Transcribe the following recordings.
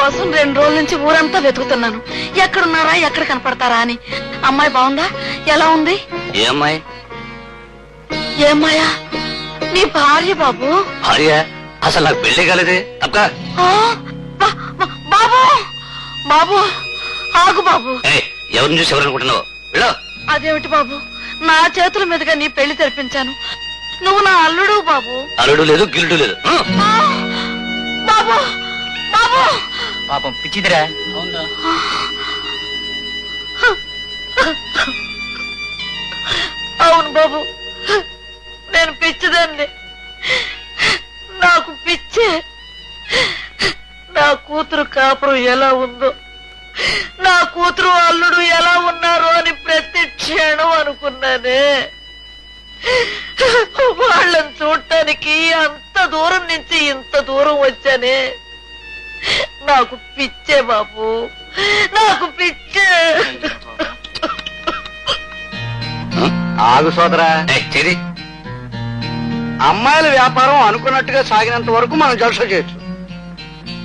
మీకోసం 2 రోజుల నుంచి ఊరంతా వెతుకుతున్నాను. ఎక్కడున్నారా, ఎక్కడ కనపడతారా అని. అమ్మాయి బాగుందా? ఎలా ఉంది? ఏ అమ్మాయి? ఏ అమ్మాయా? నీ భార్య బాబు. భార్య? అసలు నాకు పెళ్లి కాలేదే. తప్పక బాబు బాబు ఆగు బాబు. ఎవరిని చూసి ఎవరనుకుంటున్నావు? వెళ్ళో. అదేమిటి బాబు, నా చేతుల మీదుగా నీ పెళ్లి తెరిపించాను. నువ్వు నా అల్లుడు బాబు. అల్లుడు లేదు, గిల్లుడు లేదు. బాబు బాబు. పాపం పిచ్చిదిరా. అవును బాబు, నేను పిచ్చిదాన్ని. నాకు పిచ్చే. నా కూతురు కాపురం ఎలా ఉందో, నా కూతురు అల్లుడు ఎలా ఉన్నారో అని ప్రతి క్షణం అనుకున్నానే. వాళ్ళని చూడటానికి అంత దూరం నుంచి ఇంత దూరం వచ్చానే. నాకు పిచ్చే బాబు, నాకు పిచ్చే. ఆగు సోదరా. చేది అమ్మాయిల వ్యాపారం అనుకున్నట్టుగా సాగినంత వరకు మనం జలస చేయొచ్చు,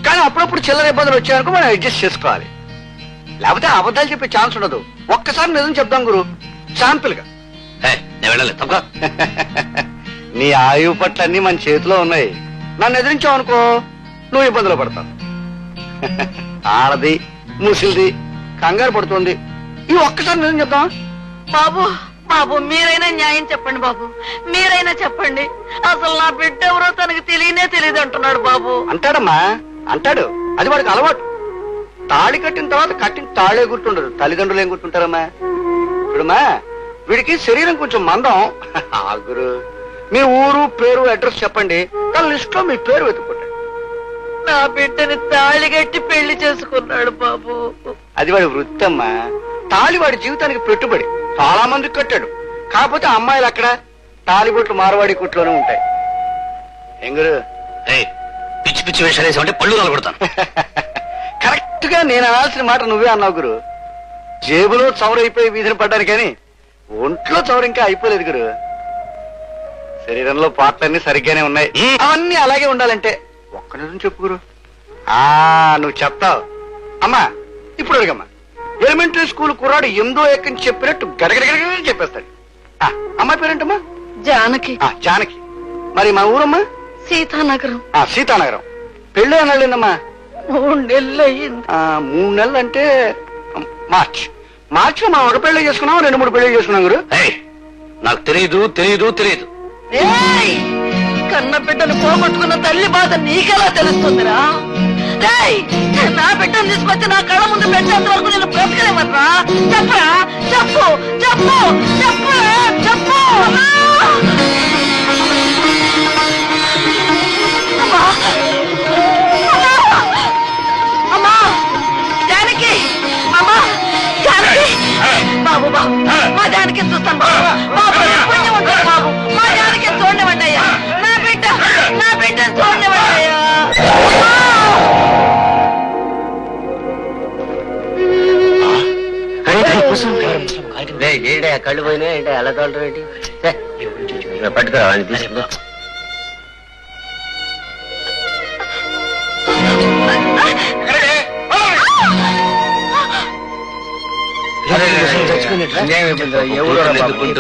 కానీ అప్పుడప్పుడు చిల్లర ఇబ్బందులు వచ్చాయనుకో మనం అడ్జస్ట్ చేసుకోవాలి. లేకపోతే అబద్ధాలు చెప్పే ఛాన్స్ ఉండదు. ఒక్కసారి నిజం చెప్దాం గురు, శాంపిల్ గా. నేను వెళ్ళాలి. తప్పక నీ ఆయువు పట్లన్నీ మన చేతిలో ఉన్నాయి. నన్ను ఎదిరించావు అనుకో, నువ్వు ఇబ్బందులు పడతావు. ఆడది ముసిల్ది కంగారు పడుతుంది. ఈ ఒక్కసారి నిజం చెప్దామా? బాబు బాబు, మీరైనా న్యాయం చెప్పండి బాబు, మీరైనా చెప్పండి. అసలు నా బిడ్డ ఎవరో తనకి తెలియదు అంటున్నాడు బాబు. అంటాడమ్మా, అంటాడు. అది వాడికి అలవాటు. తాళి కట్టిన తర్వాత కట్టిన తాళే గుర్తుండదు, తల్లిదండ్రులు ఏం గుర్తుంటారమ్మా? చూడమ్మా, వీడికి శరీరం కొంచెం మందం. ఆగురు, మీ ఊరు పేరు అడ్రస్ చెప్పండి, తన లిస్ట్ లో మీ పేరు వెతుక్కుంటాడు. నా బిడ్డని తాళి కట్టి పెళ్లి చేసుకున్నాడు బాబు. అది వాడి వృత్తి అమ్మా. తాళి వాడి జీవితానికి పెట్టుబడి. చాలా మందికి కట్టాడు. కాకపోతే అమ్మాయిలు అక్కడ తాళిబొట్లు మార్వాడి కుట్లోనే ఉంటాయి. ఎంగురు, పిచ్చి పిచ్చి వేషాలు వేసామంటే పళ్ళు నలగొడతాను. కరెక్ట్ గా నేను అనాల్సిన మాట నువ్వే అన్నావు గురు. జేబులో చవరైపోయి వీధిని పడ్డాను, కానీ ఒంట్లో చవరు ఇంకా అయిపోలేదు గురు. శరీరంలో పాటలన్నీ సరిగ్గానే ఉన్నాయి. అవన్నీ అలాగే ఉండాలంటే ఒక్క నిజం చెప్పు గురు. నువ్వు చెప్తావు. అమ్మా ఇప్పుడు అడిగమ్మా, ఎలిమెంటరీ స్కూల్ కుర్రాడు ఎందో ఎక్కని చెప్పినట్టు గడగడగడ చెప్పేస్తాడు. అమ్మాయి పేరేంటమ్మా? జానకి. జానకి. మరి మా ఊరమ్మా? సీతానగరం. సీతానగరం. పెళ్ళి అన్నాళ్ళేందమ్మా? 3 నెలలు అయ్యింది. 3 నెలలు అంటే మార్చిలో మా ఒక పెళ్లి చేసుకున్నాం, 2-3 పెళ్లి చేసుకున్నాం గురు. నాకు తెలియదు తెలియదు తెలియదు. కన్న బిడ్డను పోగొట్టుకున్న తల్లి బాధ నీకెలా తెలుస్తుందిరా? నా బిడ్డను తీసుకొచ్చి నా కళ్ళ ముందు పెట్టేంత వరకు నేను బ్రతకలేమన్నా? చెప్పరా, చెప్పు చెప్పు చెప్పు చెప్పు. అమ్మా జానకి, అమ్మా జానకి. బాబు బాబు, మా జానకి చూస్తాను బాబు. బాబు పుణ్యం ఉంటుంది బాబు, మా జానకి చూడనివ్వండి అయ్యా. నా బిడ్డ చూడనివ్వండి అయ్యా. కళ్ళు పోయినా ఏంటి అలా తోలటం ఏంటి? పట్టుకురా తీసుకు.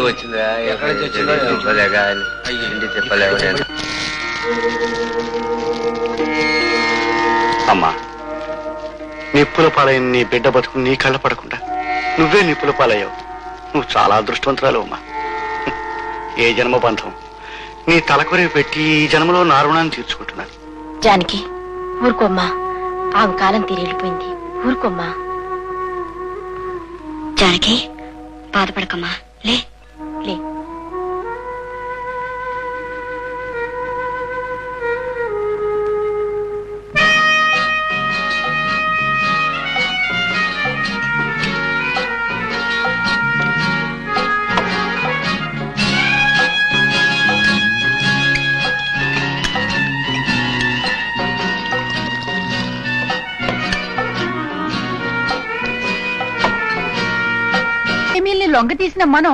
వచ్చిందా? ఎక్కడ చెప్పలేవు. అమ్మా, నిప్పుల పాలైన నీ బిడ్డ బతుకు నీ కళ్ళ పడకుండా నువ్వే నిప్పుల పాలయ్యావు. నువ్వు చాలా అదృష్టవంతురాలు అమ్మా. ఏ జన్మ బంధం నీ తలకొరి పెట్టి ఈ జన్మలో నా రుణాన్ని తీర్చుకుంటున్నాను. జానకి ఊరుకోమ్మా, ఆమె కాలం తీరెళ్ళిపోయింది. ఊరుకోమ్మా. జానకి బాధపడకమ్మా, లే లే. లొంగ తీసిన మనం